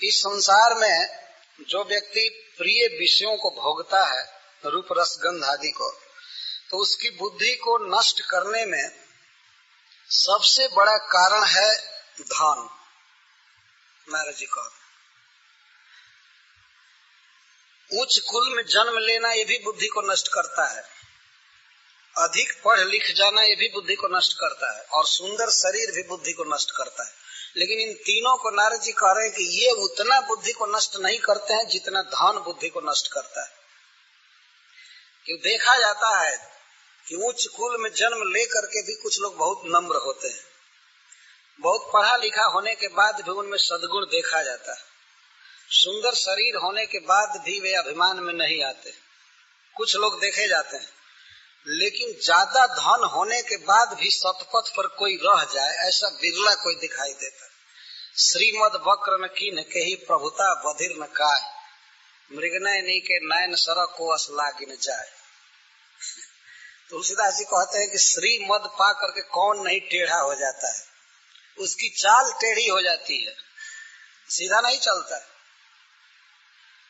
इस संसार में जो व्यक्ति प्रिय विषयों को भोगता है, रूप रस गंध आदि को, तो उसकी बुद्धि को नष्ट करने में सबसे बड़ा कारण है धन। नारद जी कहते उच्च कुल में जन्म लेना ये भी बुद्धि को नष्ट करता है, अधिक पढ़ लिख जाना ये भी बुद्धि को नष्ट करता है, और सुंदर शरीर भी बुद्धि को नष्ट करता है। लेकिन इन तीनों को नारद जी कह रहे हैं कि ये उतना बुद्धि को नष्ट नहीं करते हैं जितना धन बुद्धि को नष्ट करता है। क्यों देखा जाता है कि उच्च कुल में जन्म लेकर के भी कुछ लोग बहुत नम्र होते हैं, बहुत पढ़ा लिखा होने के बाद भी उनमें सद्गुण देखा जाता है, सुंदर शरीर होने के बाद भी वे अभिमान में नहीं आते, कुछ लोग देखे जाते हैं। लेकिन ज्यादा धन होने के बाद भी सतपथ पर कोई रह जाए ऐसा बिरला कोई दिखाई देता। श्रीमद वक्र न कीन कही प्रभुता बधिर न काय, मृगनय नी के नयन सरक को असलागिन जाए। तुलसीदास जी कहते हैं कि श्रीमद पा करके कौन नहीं टेढ़ा हो जाता है, उसकी चाल टेढ़ी हो जाती है, सीधा नहीं चलता।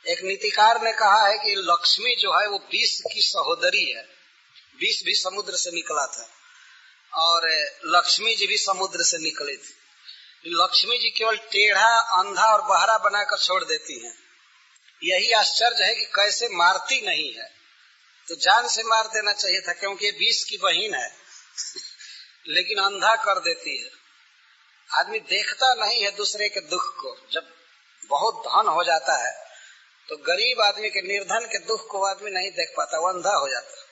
एक नीतिकार ने कहा है कि लक्ष्मी जो है वो विष की सहोदरी है, विष भी समुद्र से निकला था और लक्ष्मी जी भी समुद्र से निकली थी। लक्ष्मी जी केवल टेढ़ा, अंधा और बहरा बनाकर छोड़ देती हैं। यही आश्चर्य है कि कैसे मारती नहीं है, तो जान से मार देना चाहिए था, क्योंकि ये विष की बहन है लेकिन अंधा कर देती है। आदमी देखता नहीं है दूसरे के दुख को। जब बहुत धन हो जाता है तो गरीब आदमी के, निर्धन के दुख को आदमी नहीं देख पाता, वो अंधा हो जाता है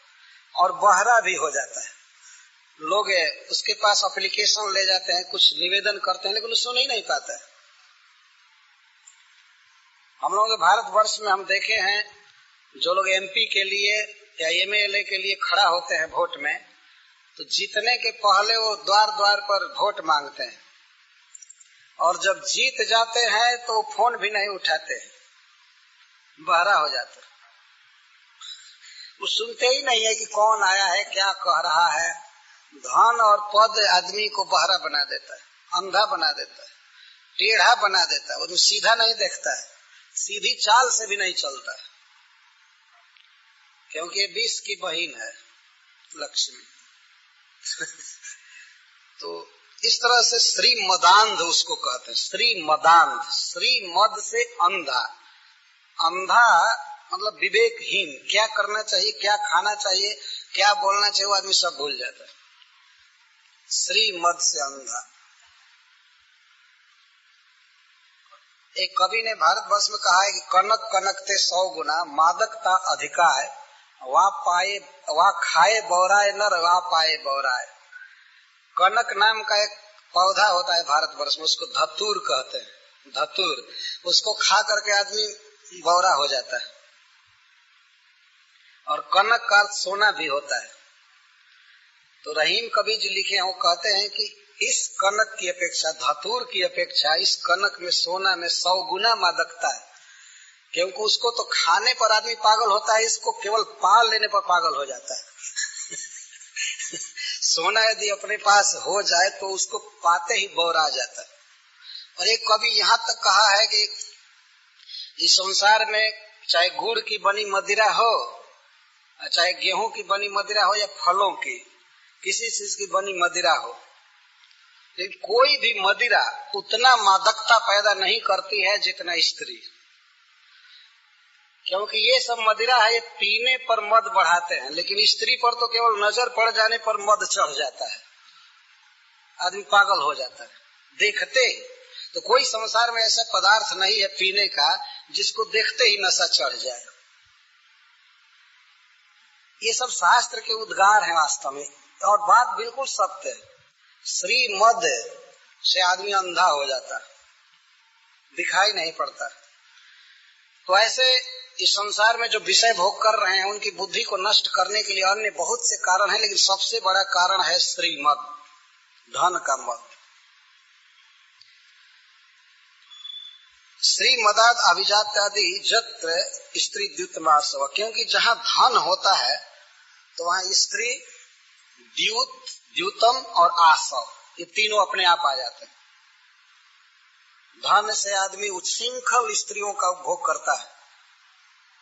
और बहरा भी हो जाता है। लोग उसके पास एप्लीकेशन ले जाते हैं, कुछ निवेदन करते हैं, लेकिन सुन ही नहीं पाता है। हम लोगों के भारतवर्ष में हम देखे हैं, जो लोग एमपी के लिए या एमएलए के लिए खड़ा होते हैं वोट में, तो जीतने के पहले वो द्वार द्वार पर वोट मांगते हैं, और जब जीत जाते हैं तो फोन भी नहीं उठाते हैं, बहरा हो जाते हैं। वो सुनते ही नहीं है कि कौन आया है, क्या कह रहा है। धन और पद आदमी को बहरा बना देता है, अंधा बना देता है, टेढ़ा बना देता है, वो तो सीधा नहीं देखता है, सीधी चाल से भी नहीं चलता है, क्योंकि विष की बहन है लक्ष्मी। तो इस तरह से श्री मदांध उसको कहते हैं, श्री मदांध। श्री मद से अंधा, अंधा मतलब विवेकहीन, क्या करना चाहिए, क्या खाना चाहिए, क्या बोलना चाहिए, वो आदमी सब भूल जाता है। श्री मद से अंधा। एक कवि ने भारतवर्ष में कहा है कि कनक कनकते 100 गुना मादकता अधिका है, वा खाए बौराए नर वा पाए बौराए। कनक नाम का एक पौधा होता है भारतवर्ष में, उसको धतूर कहते हैं, धतूर। उसको खा करके आदमी बौरा हो जाता है। और कनक का सोना भी होता है। तो रहीम कवि जी लिखे हैं, वो कहते हैं कि इस कनक की अपेक्षा, धतूर की अपेक्षा इस कनक में, सोना में 100 गुना मादकता है, क्योंकि उसको तो खाने पर आदमी पागल होता है, इसको केवल पाल लेने पर पागल हो जाता है। सोना यदि अपने पास हो जाए तो उसको पाते ही बौरा जाता है। और एक कवि यहाँ तक कहा है कि इस संसार में चाहे गुड़ की बनी मदिरा हो, चाहे गेहूं की बनी मदिरा हो, या फलों की, किसी चीज की बनी मदिरा हो, लेकिन कोई भी मदिरा उतना मादकता पैदा नहीं करती है जितना स्त्री। क्योंकि ये सब मदिरा है, ये पीने पर मद बढ़ाते हैं, लेकिन स्त्री पर तो केवल नजर पड़ जाने पर मद चढ़ जाता है, आदमी पागल हो जाता है देखते। तो कोई संसार में ऐसा पदार्थ नहीं है पीने का जिसको देखते ही नशा चढ़ जाए। ये सब शास्त्र के उद्गार हैं वास्तव में, और बात बिल्कुल सत्य है। श्री मद से आदमी अंधा हो जाता है, दिखाई नहीं पड़ता। तो ऐसे इस संसार में जो विषय भोग कर रहे हैं, उनकी बुद्धि को नष्ट करने के लिए अन्य बहुत से कारण हैं, लेकिन सबसे बड़ा कारण है श्री मद, धन का मद। श्री मदाद अभिजात आदि जत्र स्त्री द्युतमासव, क्योंकि जहाँ धन होता है तो वहाँ स्त्री, द्युत, द्युतम और आसव, ये तीनों अपने आप आ जाते हैं। धन से आदमी उच्छृंखल स्त्रियों का उपभोग करता है।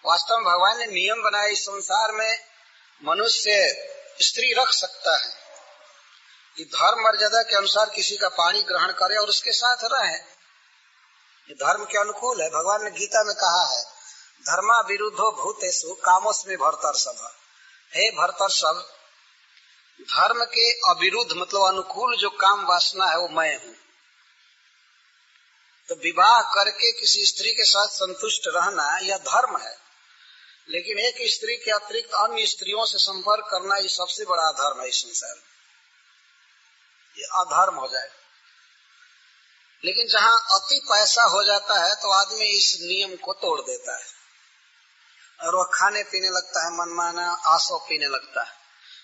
वास्तव में भगवान ने नियम बनाया इस संसार में मनुष्य स्त्री रख सकता है कि धर्म मर्यादा के अनुसार किसी का पानी ग्रहण करे और उसके साथ रहे। ये धर्म के अनुकूल है। भगवान ने गीता में कहा है, धर्मा विरुद्धो भूतेषु कामोस्मि भर्तर्षभ। हे भर्तर्षभ, धर्म के अविरुद्ध मतलब अनुकूल जो काम वासना है वो मैं हूँ। तो विवाह करके किसी स्त्री के साथ संतुष्ट रहना यह धर्म है, लेकिन एक स्त्री के अतिरिक्त अन्य स्त्रियों से संपर्क करना ये सबसे बड़ा अधर्म है इस संसार में। ये अधर्म हो जाए। लेकिन जहाँ अति पैसा हो जाता है तो आदमी इस नियम को तोड़ देता है और वह खाने पीने लगता है, मनमाना आसो पीने लगता है।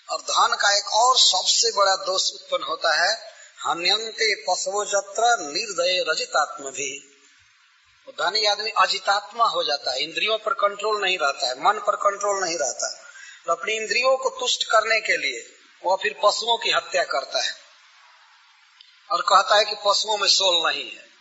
और धन का एक और सबसे बड़ा दोष उत्पन्न होता है, हन्यन्ते पशवो जत्र निर्दय रजितात्म भी। धनी आदमी अजितात्मा हो जाता है, इंद्रियों पर कंट्रोल नहीं रहता है, मन पर कंट्रोल नहीं रहता है। तो अपनी इंद्रियों को तुष्ट करने के लिए वह फिर पशुओं की हत्या करता है और कहता है कि पशुओं में सोल नहीं है।